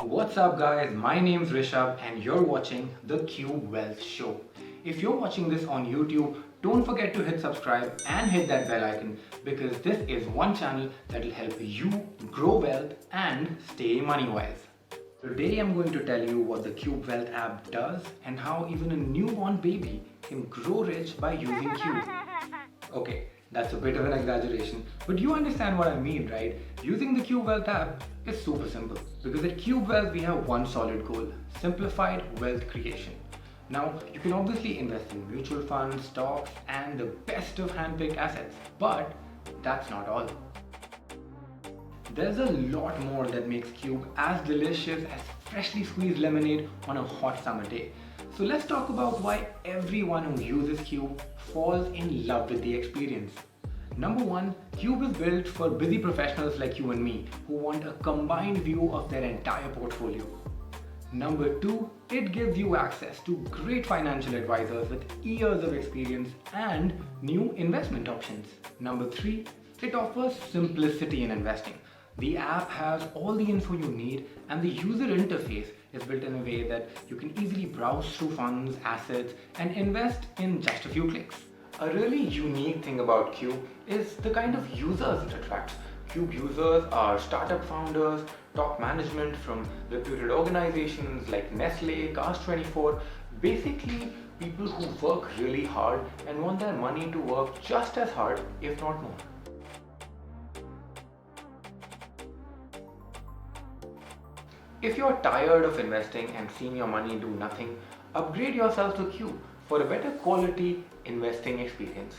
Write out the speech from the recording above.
What's up guys, my name's Rishabh and you're watching The Cube Wealth Show. If you're watching this on YouTube, don't forget to hit subscribe and hit that bell icon because this is one channel that will help you grow wealth and stay money wise. Today I'm going to tell you what the Cube Wealth app does and how even a newborn baby can grow rich by using Cube. Okay, that's a bit of an exaggeration, but you understand what I mean, right? Using the Cube Wealth app is super simple because at Cube Wealth we have one solid goal: simplified wealth creation. Now, you can obviously invest in mutual funds, stocks, and the best of hand-picked assets, but that's not all. There's a lot more that makes Cube as delicious as freshly squeezed lemonade on a hot summer day. So let's talk about why everyone who uses Cube falls in love with the experience. Number one, Cube is built for busy professionals like you and me who want a combined view of their entire portfolio. Number two, it gives you access to great financial advisors with years of experience and new investment options. Number three, it offers simplicity in investing. The app has all the info you need and the user interface is built in a way that you can easily browse through funds, assets, and invest in just a few clicks. A really unique thing about Cube is the kind of users it attracts. Cube users are startup founders, top management from reputed organizations like Nestle, Cars24, basically people who work really hard and want their money to work just as hard, if not more. If you're tired of investing and seeing your money do nothing, upgrade yourself to Cube for a better quality investing experience.